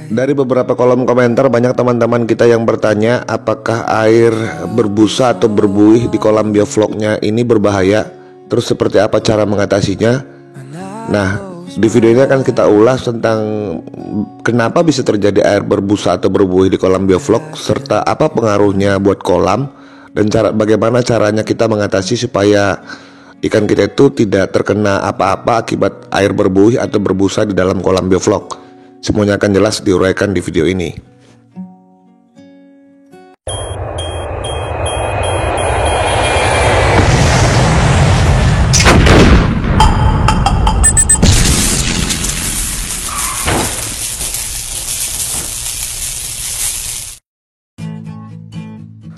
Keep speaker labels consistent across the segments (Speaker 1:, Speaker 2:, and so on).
Speaker 1: Dari beberapa kolom komentar banyak teman-teman kita yang bertanya apakah air berbusa atau berbuih di kolam biofloknya ini berbahaya, terus seperti apa cara mengatasinya. Nah, di video ini akan kita ulas tentang kenapa bisa terjadi air berbusa atau berbuih di kolam bioflok, serta apa pengaruhnya buat kolam, dan bagaimana caranya kita mengatasi supaya ikan kita itu tidak terkena apa-apa akibat air berbuih atau berbusa di dalam kolam bioflok. Semuanya akan jelas diuraikan di video ini.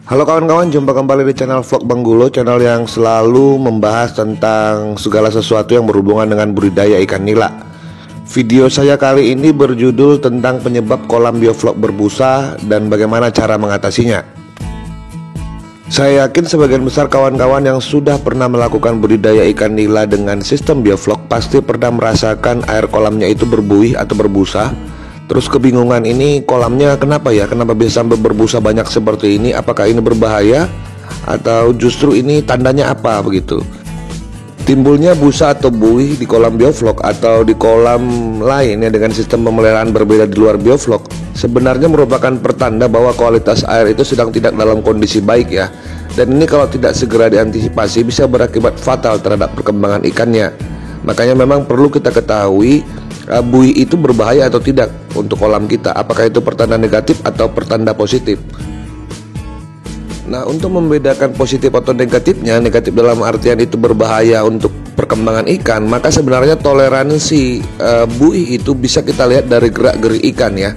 Speaker 1: Halo kawan-kawan, jumpa kembali di channel Vlog Bang Gulo, channel yang selalu membahas tentang segala sesuatu yang berhubungan dengan budidaya ikan nila. Video saya kali ini berjudul tentang penyebab kolam bioflok berbusa dan bagaimana cara mengatasinya. Saya yakin sebagian besar kawan-kawan yang sudah pernah melakukan budidaya ikan nila dengan sistem bioflok pasti pernah merasakan air kolamnya itu berbuih atau berbusa. Terus kebingungan, ini kolamnya kenapa bisa sampai berbusa banyak seperti ini? Apakah ini berbahaya atau justru ini tandanya apa begitu? Timbulnya busa atau buih di kolam bioflok atau di kolam lain yang dengan sistem pemeliharaan berbeda di luar bioflok sebenarnya merupakan pertanda bahwa kualitas air itu sedang tidak dalam kondisi baik ya. Dan ini kalau tidak segera diantisipasi bisa berakibat fatal terhadap perkembangan ikannya. Makanya memang perlu kita ketahui buih itu berbahaya atau tidak untuk kolam kita. Apakah itu pertanda negatif atau pertanda positif? Nah, untuk membedakan positif atau negatifnya, negatif dalam artian itu berbahaya untuk perkembangan ikan, maka sebenarnya toleransi buih itu bisa kita lihat dari gerak-gerik ikan ya.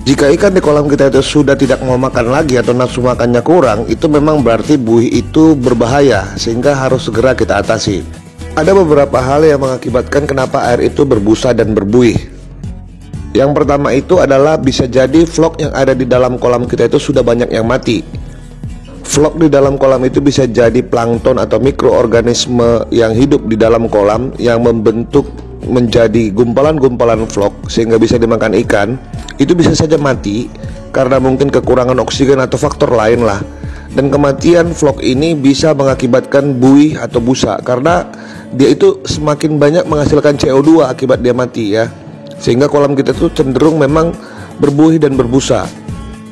Speaker 1: Jika ikan di kolam kita itu sudah tidak mau makan lagi atau nafsu makannya kurang, itu memang berarti buih itu berbahaya sehingga harus segera kita atasi. Ada beberapa hal yang mengakibatkan kenapa air itu berbusa dan berbuih. Yang pertama itu adalah bisa jadi vlog yang ada di dalam kolam kita itu sudah banyak yang mati. Vlog di dalam kolam itu bisa jadi plankton atau mikroorganisme yang hidup di dalam kolam yang membentuk menjadi gumpalan-gumpalan vlog sehingga bisa dimakan ikan. Itu bisa saja mati karena mungkin kekurangan oksigen atau faktor lain lah. Dan kematian vlog ini bisa mengakibatkan buih atau busa karena dia itu semakin banyak menghasilkan CO2 akibat dia mati ya. Sehingga kolam kita tuh cenderung memang berbuih dan berbusa.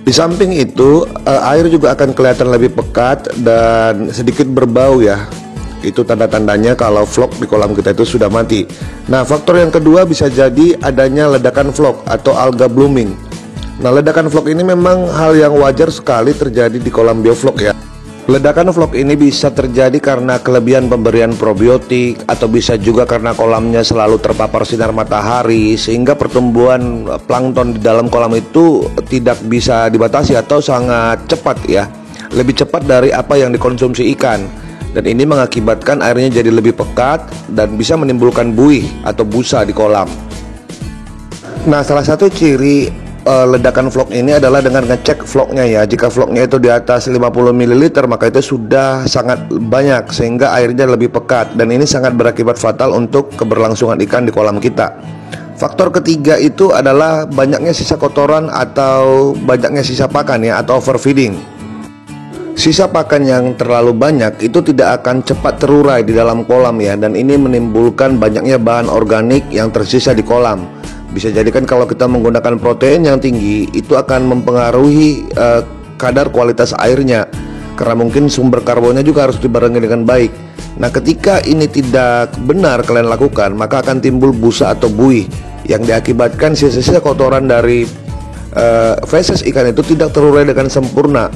Speaker 1: Di samping itu air juga akan kelihatan lebih pekat dan sedikit berbau ya. Itu tanda-tandanya kalau vlog di kolam kita itu sudah mati. Nah, faktor yang kedua bisa jadi adanya ledakan vlog atau alga blooming. Nah, ledakan vlog ini memang hal yang wajar sekali terjadi di kolam bioflok ya. Ledakan vlog ini bisa terjadi karena kelebihan pemberian probiotik atau bisa juga karena kolamnya selalu terpapar sinar matahari sehingga pertumbuhan plankton di dalam kolam itu tidak bisa dibatasi atau sangat cepat ya. Lebih cepat dari apa yang dikonsumsi ikan. Dan ini mengakibatkan airnya jadi lebih pekat dan bisa menimbulkan buih atau busa di kolam. Nah, salah satu ciri ledakan vlog ini adalah dengan ngecek vlognya ya. Jika vlognya itu di atas 50 ml maka itu sudah sangat banyak sehingga airnya lebih pekat dan ini sangat berakibat fatal untuk keberlangsungan ikan di kolam kita. Faktor ketiga itu adalah banyaknya sisa kotoran atau banyaknya sisa pakan ya, atau overfeeding. Sisa pakan yang terlalu banyak itu tidak akan cepat terurai di dalam kolam ya, dan ini menimbulkan banyaknya bahan organik yang tersisa di kolam. Bisa jadi kan kalau kita menggunakan protein yang tinggi itu akan mempengaruhi kadar kualitas airnya karena mungkin sumber karbonnya juga harus dibarengi dengan baik. Nah, ketika ini tidak benar kalian lakukan, maka akan timbul busa atau buih yang diakibatkan sisa-sisa kotoran dari feses ikan itu tidak terurai dengan sempurna,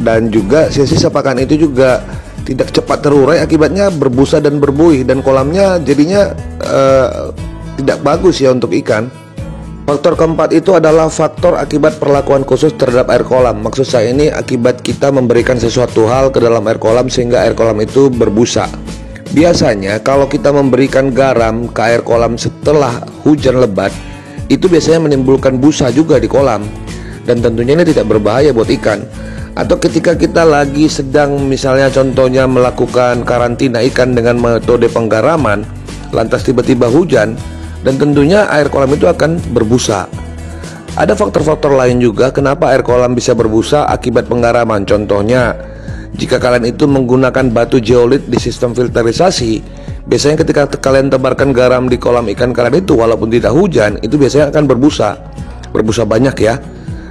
Speaker 1: dan juga sisa-sisa pakan itu juga tidak cepat terurai, akibatnya berbusa dan berbuih dan kolamnya jadinya tidak bagus ya untuk ikan. Faktor keempat itu adalah faktor akibat perlakuan khusus terhadap air kolam. Maksud saya ini akibat kita memberikan sesuatu hal ke dalam air kolam sehingga air kolam itu berbusa. Biasanya kalau kita memberikan garam ke air kolam setelah hujan lebat, itu biasanya menimbulkan busa juga di kolam. Dan tentunya ini tidak berbahaya buat ikan. Atau ketika kita lagi sedang misalnya contohnya melakukan karantina ikan dengan metode penggaraman, lantas tiba-tiba hujan, dan tentunya air kolam itu akan berbusa. Ada faktor-faktor lain juga kenapa air kolam bisa berbusa akibat penggaraman. Contohnya, jika kalian itu menggunakan batu geolit di sistem filterisasi, biasanya ketika kalian tebarkan garam di kolam ikan kalian itu, walaupun tidak hujan, itu biasanya akan berbusa banyak ya.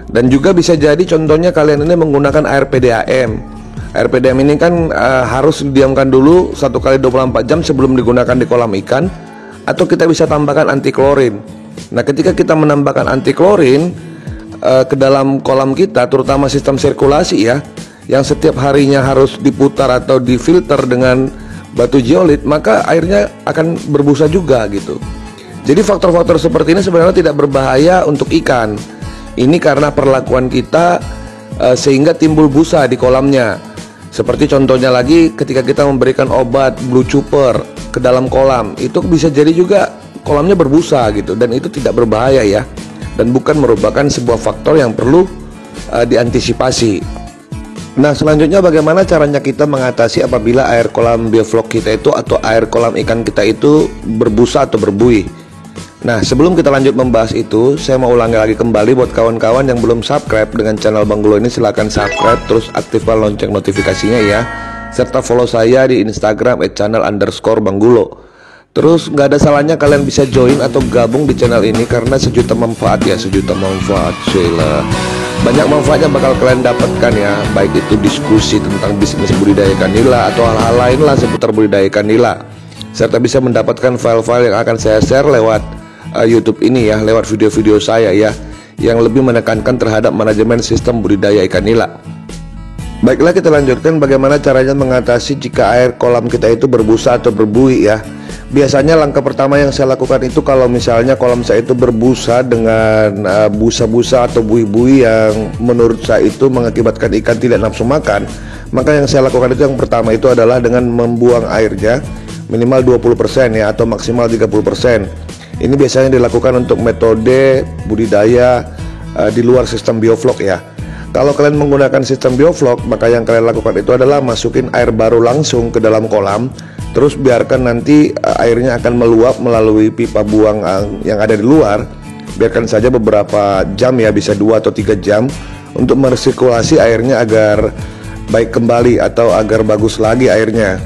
Speaker 1: Dan juga bisa jadi contohnya kalian ini menggunakan air PDAM. Air PDAM ini kan harus didiamkan dulu 1 kali 24 jam sebelum digunakan di kolam ikan, atau kita bisa tambahkan anti klorin. Nah, ketika kita menambahkan anti klorin ke dalam kolam kita, terutama sistem sirkulasi ya, yang setiap harinya harus diputar atau difilter dengan batu geolit, maka airnya akan berbusa juga gitu. Jadi faktor-faktor seperti ini sebenarnya tidak berbahaya untuk ikan. Ini karena perlakuan kita sehingga timbul busa di kolamnya. Seperti contohnya lagi ketika kita memberikan obat blue chuper ke dalam kolam, itu bisa jadi juga kolamnya berbusa gitu, dan itu tidak berbahaya ya, dan bukan merupakan sebuah faktor yang perlu diantisipasi. Nah, selanjutnya bagaimana caranya kita mengatasi apabila air kolam bioflok kita itu atau air kolam ikan kita itu berbusa atau berbuih. Nah, sebelum kita lanjut membahas itu, saya mau ulangi lagi kembali buat kawan-kawan yang belum subscribe dengan channel Bang Gulo ini, silahkan subscribe, terus aktifkan lonceng notifikasinya ya, serta follow saya di Instagram @channel_Bang Gulo. Terus nggak ada salahnya kalian bisa join atau gabung di channel ini karena sejuta manfaat ya, sejuta manfaat, Sheila. Banyak manfaatnya bakal kalian dapatkan ya, baik itu diskusi tentang bisnis budidaya ikan nila atau hal-hal lain lah seputar budidaya ikan nila, serta bisa mendapatkan file-file yang akan saya share lewat YouTube ini ya, lewat video-video saya ya, yang lebih menekankan terhadap manajemen sistem budidaya ikan nila. Baiklah, kita lanjutkan bagaimana caranya mengatasi jika air kolam kita itu berbusa atau berbuih ya. Biasanya langkah pertama yang saya lakukan itu kalau misalnya kolam saya itu berbusa dengan busa-busa atau buih-buih yang menurut saya itu mengakibatkan ikan tidak nafsu makan, maka yang saya lakukan itu yang pertama itu adalah dengan membuang airnya minimal 20% ya, atau maksimal 30%. Ini biasanya dilakukan untuk metode budidaya di luar sistem bioflok ya. Kalau kalian menggunakan sistem bioflok, maka yang kalian lakukan itu adalah masukin air baru langsung ke dalam kolam, terus biarkan nanti airnya akan meluap melalui pipa buang yang ada di luar. Biarkan saja beberapa jam ya, bisa 2 atau 3 jam untuk meresirkulasi airnya agar baik kembali atau agar bagus lagi airnya.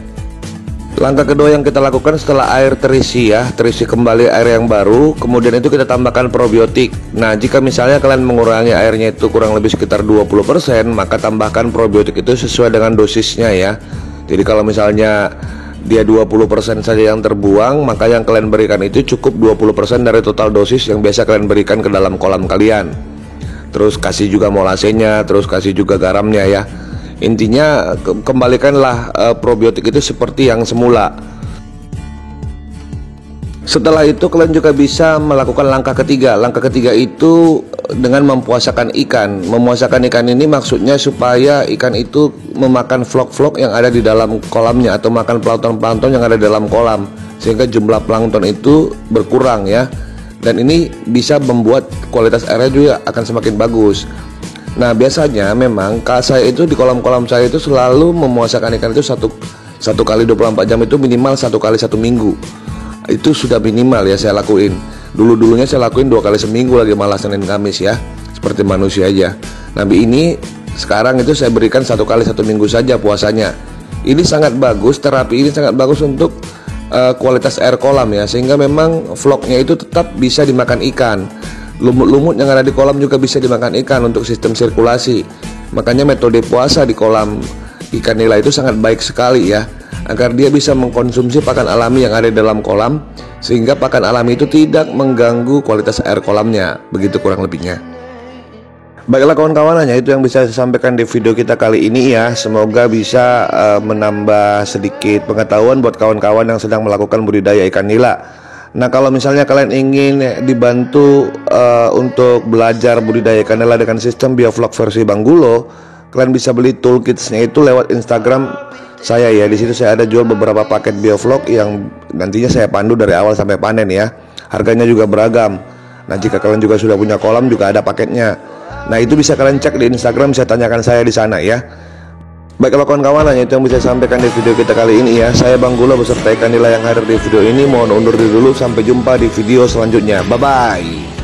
Speaker 1: Langkah kedua yang kita lakukan setelah air terisi ya, terisi kembali air yang baru, kemudian itu kita tambahkan probiotik. Nah, jika misalnya kalian mengurangi airnya itu kurang lebih sekitar 20%, maka tambahkan probiotik itu sesuai dengan dosisnya ya. Jadi kalau misalnya dia 20% saja yang terbuang, maka yang kalian berikan itu cukup 20% dari total dosis yang biasa kalian berikan ke dalam kolam kalian. Terus kasih juga molasenya, terus kasih juga garamnya ya. Intinya kembalikanlah probiotik itu seperti yang semula. Setelah itu kalian juga bisa melakukan langkah ketiga. Langkah ketiga itu dengan mempuasakan ikan. Memuasakan ikan ini maksudnya supaya ikan itu memakan flok-flok yang ada di dalam kolamnya, atau makan plankton-plankton yang ada di dalam kolam, sehingga jumlah plankton itu berkurang ya. Dan ini bisa membuat kualitas airnya juga akan semakin bagus. Nah, biasanya memang saya itu di kolam-kolam saya itu selalu memuasakan ikan itu satu kali 24 jam itu minimal 1 kali 1 minggu. Itu sudah minimal ya saya lakuin. Dulunya saya lakuin 2 kali seminggu lagi, malah Senin Kamis ya, seperti manusia aja. Nabi ini sekarang itu saya berikan 1 kali 1 minggu saja puasanya. Ini sangat bagus, terapi ini sangat bagus untuk kualitas air kolam ya, sehingga memang vlognya itu tetap bisa dimakan ikan. Lumut-lumut yang ada di kolam juga bisa dimakan ikan untuk sistem sirkulasi. Makanya metode puasa di kolam ikan nila itu sangat baik sekali ya, agar dia bisa mengkonsumsi pakan alami yang ada di dalam kolam, sehingga pakan alami itu tidak mengganggu kualitas air kolamnya. Begitu kurang lebihnya. Baiklah kawan-kawan, hanya itu yang bisa saya sampaikan di video kita kali ini ya. Semoga bisa menambah sedikit pengetahuan buat kawan-kawan yang sedang melakukan budidaya ikan nila. Nah, kalau misalnya kalian ingin dibantu untuk belajar budidaya ikan nila dengan sistem bioflok versi Bang Gulo, kalian bisa beli toolkitsnya itu lewat Instagram saya ya. Di situ saya ada jual beberapa paket bioflok yang nantinya saya pandu dari awal sampai panen ya. Harganya juga beragam. Nah, jika kalian juga sudah punya kolam juga ada paketnya. Nah, itu bisa kalian cek di Instagram, bisa tanyakan saya di sana ya. Baiklah kawan-kawan, hanya itu yang bisa saya sampaikan di video kita kali ini ya. Saya Bang Gula beserta Ikan Nila yang hadir di video ini mohon undur diri dulu. Sampai jumpa di video selanjutnya. Bye-bye.